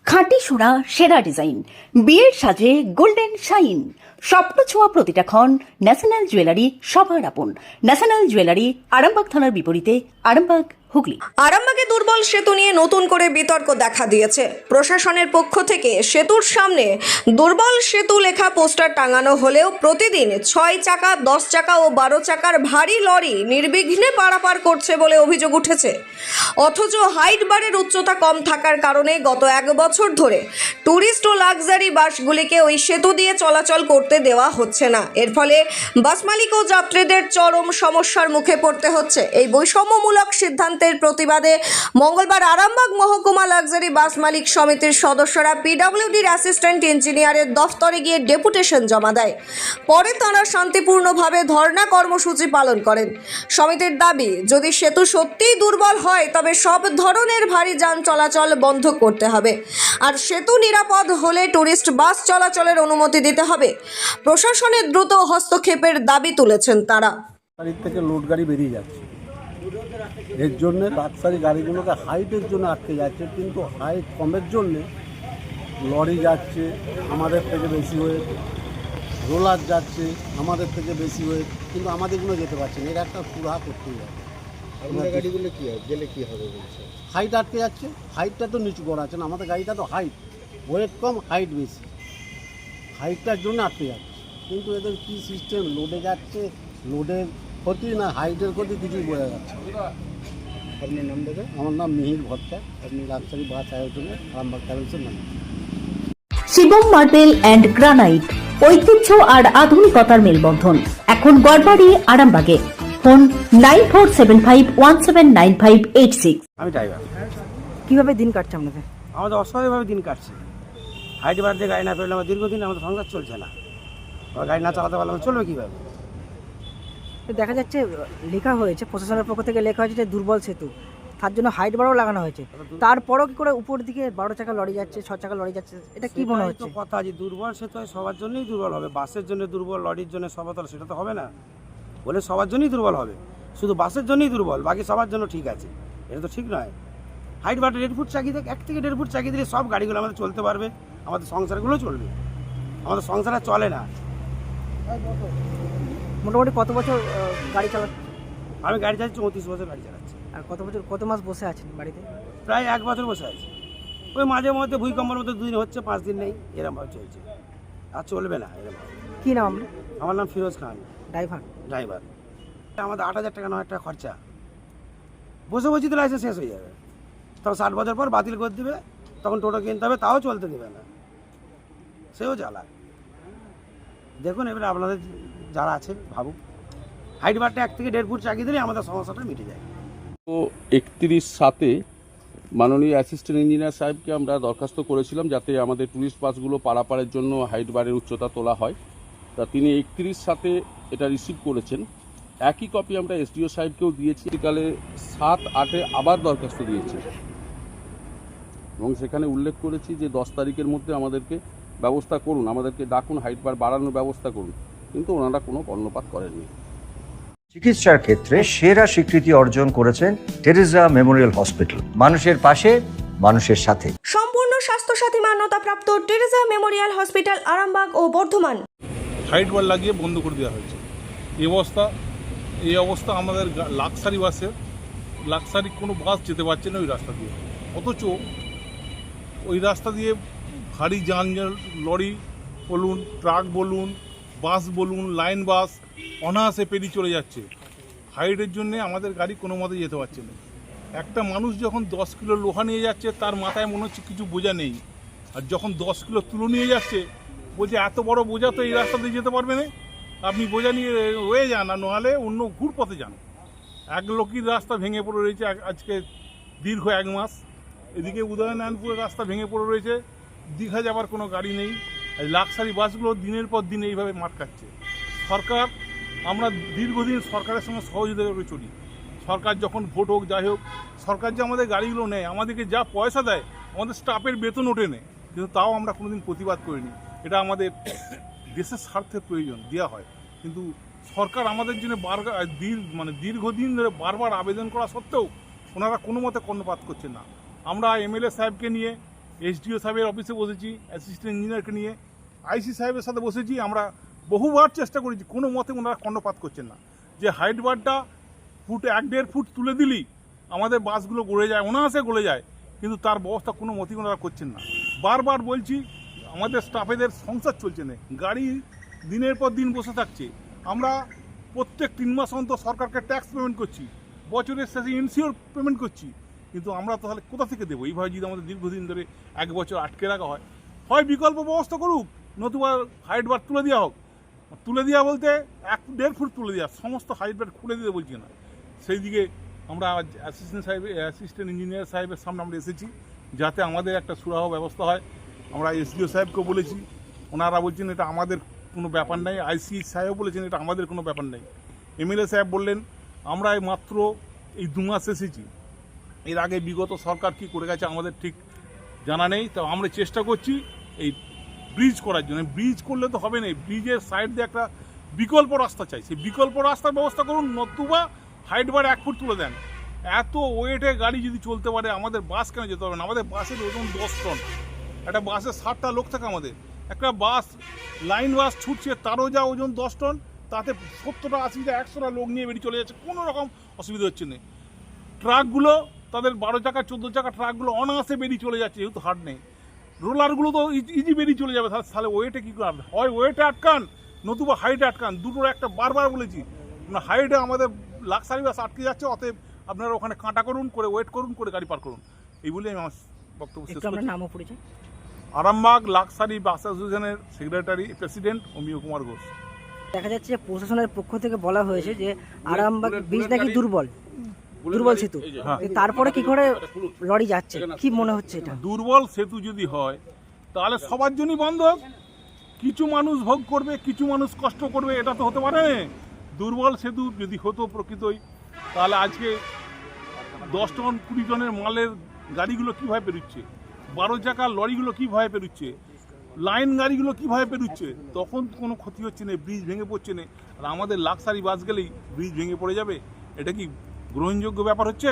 খাঁটি সোনা সেরা ডিজাইন, বিয়ের সাজে গোল্ডেন শাইন, স্বপ্ন ছোঁয়া প্রতিটা ক্ষণ। ন্যাশনাল জুয়েলারি সবার আপন। ন্যাশনাল জুয়েলারি, আরামবাগ থানার বিপরীতে, আরামবাগ, হুগলি। আরামবাগে দুর্বল সেতু নিয়ে নতুন করে বিতর্ক দেখা দিয়েছে। প্রশাসনের পক্ষ থেকে সেতুর সামনে দুর্বল সেতু লেখা পোস্টার টাঙানো হলেও প্রতিদিন 6 চাকা, 10 চাকা ও 12 চাকার ভারী লরি নির্বিঘ্নে পারাপার করছে বলে অভিযোগ উঠেছে। অথচ হাইট বারের উচ্চতা কম থাকার কারণে গত 1 বছর ধরে ট্যুরিস্ট ও লাক্সারি বাসগুলিকে ওই সেতু দিয়ে চলাচল করতে দেওয়া হচ্ছে না। এর ফলে বাস মালিক ও যাত্রীদের চরম সমস্যার মুখে পড়তে হচ্ছে। এই বৈষম্যমূলক সিদ্ধান্তের প্রতিবাদে মঙ্গলবার আরামবাগ মহকুমা লাক্সারি বাস মালিক সমিতির সদস্যরা পিডব্লিউডির অ্যাসিস্ট্যান্ট ইঞ্জিনিয়ারের দফতরে গিয়ে ডেপুটেশন জমা দেয়। পরে তাঁরা শান্তিপূর্ণভাবে ধর্ণা কর্মসূচি পালন করেন। সমিতির দাবি, যদি সেতু সত্যিই দুর্বল হয় তবে সব ধরনের ভারী যান চলাচল বন্ধ করতে হবে, আর সেতু নিরাপদ হলে ট্যুরিস্ট বাস চলাচলের অনুমতি দিতে হবে। প্রশাসনের দ্রুত হস্তক্ষেপের দাবি তুলেছেন তারা। গাড়ির থেকে লোড গাড়ি বেরিয়ে যাচ্ছে, এর জন্য লাক্সারি গাড়িগুলোকে হাইটের জন্য আটকে যাচ্ছে, কিন্তু হাইট কমের জন্যে লরি যাচ্ছে আমাদের থেকে বেশি হয়ে, রোলার যাচ্ছে আমাদের থেকে বেশি হয়ে, কিন্তু আমাদেরগুলো যেতে পারছে না। এর একটা সুরাহা করতেই হবে। আপনার গাড়িগুলো কি হয়, গেলে কি হবে বলছে? হাইট আটকে যাচ্ছে, হাইটটা তো নিচু করা আছে না, আমাদের গাড়িটা তো হাইট, ওয়েট কম হাইট বেশি, হাইটটার জন্য আটকে যাচ্ছে। কিন্তু এদের কী সিস্টেম, লোডে যাচ্ছে, লোডের ক্ষতি না হাইটের ক্ষতি কিছুই বোঝা যাচ্ছে না। আপনার নাম দেবে? আমার নাম মিহির ভট্টা, আপনি লাক্সারি বাস আয়োজনে আরামবাগ ট্রাভেলসের নাম। শিবম মার্বেল অ্যান্ড গ্রানাইট, ঐতিহ্য আর আধুনিকতার মেলবন্ধন, এখন গড়বাড়ি, আরামবাগে। ফোন 9475179586। আমি ড্রাইভার। কিভাবে দিন কাটছে আপনাদের? আমাদের অসহায়ভাবে দিন কাটছে। হাইট বার দিয়ে গাড়ি না পেলে আমার দীর্ঘদিন আমাদের সংসার চলছে না। আমার গাড়ি না চালাতে পারলে চলবে কীভাবে? দেখা যাচ্ছে লেখা হয়েছে, প্রশাসনের পক্ষ থেকে লেখা হয়েছে যে দুর্বল সেতু, তার জন্য হাইট বারও লাগানো হয়েছে। তারপরও কি করে উপর দিকে 12 চাকা লরি যাচ্ছে, 6 চাকা লরি যাচ্ছে, এটা কি মনে হচ্ছে? কথা যে দুর্বল সেতু হয় সবার জন্যই দুর্বল হবে। বাসের জন্য দুর্বল, লরির জন্য সবার, সেটা তো হবে না। বলে সবার জন্যই দুর্বল হবে, শুধু বাসের জন্যই দুর্বল, বাকি সবার জন্য ঠিক আছে, এটা তো ঠিক নয়। হাইট বারটা 1.5 ফুট চাকি থেকে 1 থেকে 1.5 ফুট চাকি দিলে সব গাড়িগুলো আমাদের চলতে পারবে, আমাদের সংসারগুলো চলবে। আমাদের সংসার আর চলে না। মোটামুটি কত বছর গাড়ি চালাচ্ছে? আমি গাড়ি চালাচ্ছি 34 বছর গাড়ি চালাচ্ছি। আর কত মাস বসে আছেন বাড়িতে? প্রায় 1 বছর বসে আছি। ওই মাঝে মধ্যে ভূমিকম্পের মধ্যে 2 দিন হচ্ছে, 5 দিন নেই, এরকমভাবে চলছে। আর চলবে না এরকম। কি নাম আপনার? আমার নাম ফিরোজ খান, ড্রাইভার। আমাদের 8,000 টাকা 9,000 টাকা খরচা, বসে বসে তো লাইসেন্স শেষ হয়ে যাবে। তখন 60 বছর পর বাতিল করে দেবে, তখন টোটো কিনতে হবে, তাও চলতে দেবে না, সেও জ্বালা। দেখুন এবারে আপনাদের যারা আছে ভাবুক, হাইট বারটা 1 থেকে 1.5 ফুট চাকিয়ে দিলে আমাদের সমস্যাটা মিটে যায়। তো 31/7 মাননীয় অ্যাসিস্ট্যান্ট ইঞ্জিনিয়ার সাহেবকে আমরা দরখাস্ত করেছিলাম যাতে আমাদের ট্যুরিস্ট বাসগুলো পারাপারের জন্য হাইট বারের উচ্চতা তোলা হয়। তা তিনি 31/7 এটা রিসিভ করেছেন। একই কপি আমরা এসডিও সাহেবকেও দিয়েছি। বিকালে 7-8 আবার দরখাস্ত দিয়েছি এবং সেখানে উল্লেখ করেছি যে 10 তারিখের মধ্যে আমাদেরকে ব্যবস্থা করুন, আমাদেরকে ডাকুন, হাইট বার বাড়ানোর ব্যবস্থা করুন, কিন্তু ওনারা কোনো কর্ণপাত করেননি। চিকিৎসার ক্ষেত্রে সেরা স্বীকৃতি অর্জন করেছেন টেরেজা মেমোরিয়াল হসপিটাল। মানুষের পাশে, মানুষের সাথে। সম্পূর্ণ স্বাস্থ্যসাথী মান্যতাপ্রাপ্ত টেরেজা মেমোরিয়াল হসপিটাল, আরামবাগ ও বর্ধমান। হাইট বার লাগিয়ে বন্ধ করে দেওয়া হয়েছে। এই অবস্থা আমাদের লাক্সারি বাসে, লাক্সারি কোনো বাস যেতে পারছে না ওই রাস্তা দিয়ে। অথচ ওই রাস্তা দিয়ে ভারী যানজট, লরি বলুন, ট্রাক বলুন, বাস বলুন, লাইন বাস অনায়াসে পেরিয়ে চলে যাচ্ছে। হাইটের জন্যে আমাদের গাড়ি কোনো মতে যেতে পারছে না। একটা মানুষ যখন 10 কিলো লোহা নিয়ে যাচ্ছে তার মাথায় মনে হচ্ছে কিছু বোঝা নেই, আর যখন 10 কিলো তুলো নিয়ে যাচ্ছে বলছে এত বড় বোঝা তো এই রাস্তা দিয়ে যেতে পারবে না, আপনি বোঝা নিয়ে রয়ে যান, আর নাহলে অন্য ঘুর পথে যান। এক লোকির রাস্তা ভেঙে পড়ে রয়েছে আজকে দীর্ঘ 1 মাস। এদিকে উদয়নারায়ণপুরের রাস্তা ভেঙে পড়ে রয়েছে, দীঘা যাবার কোনো গাড়ি নেই। এই লাক্সারি বাসগুলো দিনের পর দিন এইভাবে মাঠ খাচ্ছে। সরকার, আমরা দীর্ঘদিন সরকারের সঙ্গে সহযোগিতা করে চলি। সরকার যখন ভোট হোক যাই হোক, সরকার যে আমাদের গাড়িগুলো নেয়, আমাদেরকে যা পয়সা দেয়, আমাদের স্টাফের বেতন ওঠে নেয়, কিন্তু তাও আমরা কোনোদিন প্রতিবাদ করিনি। এটা আমাদের দেশের স্বার্থের প্রয়োজন, দেওয়া হয়, কিন্তু সরকার আমাদের জন্য দীর্ঘদিন ধরে বারবার আবেদন করা সত্ত্বেও ওনারা কোনো মতে কর্ণপাত করছে না। আমরা এমএলএ সাহেবকে নিয়ে এসডিও সাহেবের অফিসে বসেছি অ্যাসিস্ট্যান্ট ইঞ্জিনিয়ারকে নিয়ে, আইসি সাহেবের সাথে বসেছি। আমরা বহুবার চেষ্টা করেছি, কোনো মতে ওনারা কর্ণপাত করছেন না। যে হাইট বারটা ফুট 1-1.5 ফুট তুলে দিলেই আমাদের বাসগুলো গড়ে যায়, অনায়াসে গড়ে যায়, কিন্তু তার ব্যবস্থা কোনো মতেই ওনারা করছেন না। বারবার বলছি, আমাদের স্টাফেদের সংসার চলছে না, গাড়ি দিনের পর দিন বসে থাকছে। আমরা প্রত্যেক 3 মাস অন্তর সরকারকে ট্যাক্স পেমেন্ট করছি, বছরের শেষে ইন্স্যুর পেমেন্ট করছি, কিন্তু আমরা তাহলে কোথা থেকে দেবো? এইভাবে যদি আমাদের দীর্ঘদিন ধরে 1 বছর আটকে রাখা হয় বিকল্প ব্যবস্থা করুক, নতুবা হাইট বার তুলে দেওয়া হোক। তুলে দেওয়া বলতে 1-1.5 ফুট তুলে দেওয়া, সমস্ত হাইট বার খুলে দিতে বলছি না। সেই দিকে আমরা অ্যাসিস্ট্যান্ট ইঞ্জিনিয়ার সাহেবের সামনে আমরা এসেছি, যাতে আমাদের একটা সুরাহ ব্যবস্থা হয়। আমরা এসডিও সাহেবকেও বলেছি, ওনারা বলছেন এটা আমাদের কোনো ব্যাপার নেই। আইসি সাহেব বলেছেন এটা আমাদের কোনো ব্যাপার নেই। এমএলএ সাহেব বললেন আমরা মাত্র এই 2 মাস এসেছি, এর আগে বিগত সরকার কি করে গেছে আমাদের ঠিক জানা নেই। তো আমরা চেষ্টা করছি এই ব্রিজ করার জন্য। ব্রিজ করলে তো হবে না, ব্রিজের সাইড দিয়ে একটা বিকল্প রাস্তা চাই, সেই বিকল্প রাস্তার ব্যবস্থা করুন, নতুবা হাইট বার 1 ফুট তুলে দেন। এত ওয়েটে গাড়ি যদি চলতে পারে, আমাদের বাস কেন যেতে হবে না? আমাদের বাসের ওজন 10 টন, একটা বাসে 60টা লোক থাকে আমাদের। একটা বাস লাইন বাস ছুটছে, তারও যা ওজন 10 টন, তাতে 70টা 80টা 100টা লোক নিয়ে বেরিয়ে চলে যাচ্ছে, কোনো রকম অসুবিধা হচ্ছে না। ট্রাকগুলো তাদের 12 চাকা 14 চাকা ট্রাকগুলো অনায়াসে বেরিয়ে চলে যাচ্ছে, যেহেতু হাট নেই। রোলারগুলো তো ইজি বেরিয়ে চলে যাবে, তাহলে ওয়েটে কী করে? হয় ওয়েটে আটকান, নতুবা হাইটে আটকান, দুটোর একটা। বারবার বলেছি, হাইটে আমাদের লাক্সারি বাস আটকে যাচ্ছে, অতএব আপনারা ওখানে কাঁটা করুন, করে ওয়েট করুন, করে গাড়ি পার করুন। এই বলে আমি আমার বক্তব্য শেষ করছি। নামও পরিচয়। আরামবাগ লাক্সারি বাস অ্যাসোসিয়েশনের সেক্রেটারি প্রেসিডেন্ট অমিয় কুমার ঘোষ। দেখা যাচ্ছে যে প্রশাসনের পক্ষ থেকে বলা হয়েছে যে আরামবাগ ব্রিজ নাকি দুর্বল সেতু, তারপরে কি করে লরি যাচ্ছে, কি মনে হচ্ছে এটা? দুর্বল সেতু যদি হয় তাহলে সবার জন্যই বন্ধ হোক। কিছু মানুষ ভোগ করবে, কিছু মানুষ কষ্ট করবে, এটা তো হতে পারে না। দুর্বল সেতু যদি হতো প্রকৃতই, তাহলে আজকে 10 টন 20 টনের মালের গাড়িগুলো কীভাবে পেরোচ্ছে, 12 চাকার লরিগুলো কীভাবে পেরোচ্ছে, লাইন গাড়িগুলো কীভাবে পেরোচ্ছে, তখন কোনো ক্ষতি হচ্ছে না, ব্রিজ ভেঙে পড়ছে না। আর আমাদের লাক্সারি বাস গেলেই ব্রিজ ভেঙে পড়ে যাবে, এটা কি গ্রহণযোগ্য ব্যাপার হচ্ছে?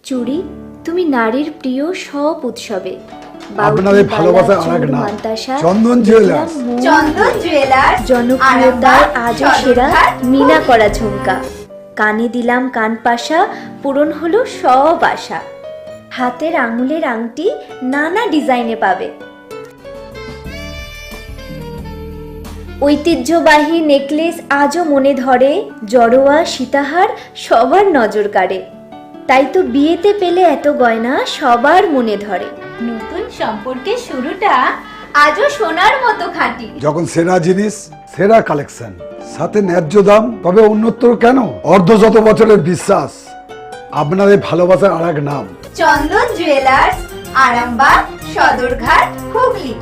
চুড়ি, তুমি নারীর প্রিয় সব উৎসবে আপনাদের ভালোবাসা আর না চন্দন জুয়েলার্স জনপ্রিয়তার আজও সেরা মিনা করা ঝুমকা, কানে দিলাম কান পাশা, পূরণ হলো সব আশা। হাতের আঙুলের আংটি নানা ডিজাইনে পাবে, ঐতিহ্যবাহী নেকলেস আজও মনে ধরে, জড়োয়া সীতাহার সবার নজর কাড়ে। তাই তো বিয়েতে পেলে এত গয়না সবার মনে ধরে। নতুন সম্পর্কের শুরুটা আজও সোনার মতো খাঁটি। যখন সেরা জিনিস, সেরা কালেকশন, সাথে ন্যায্য দাম, তবে উন্নতর কেন? অর্ধশত বছরের বিশ্বাস, আপনাদের ভালোবাসার আর এক নাম। চন্দন জুয়েলার্স, আরামবাগ, সদরঘাট, হুগলি।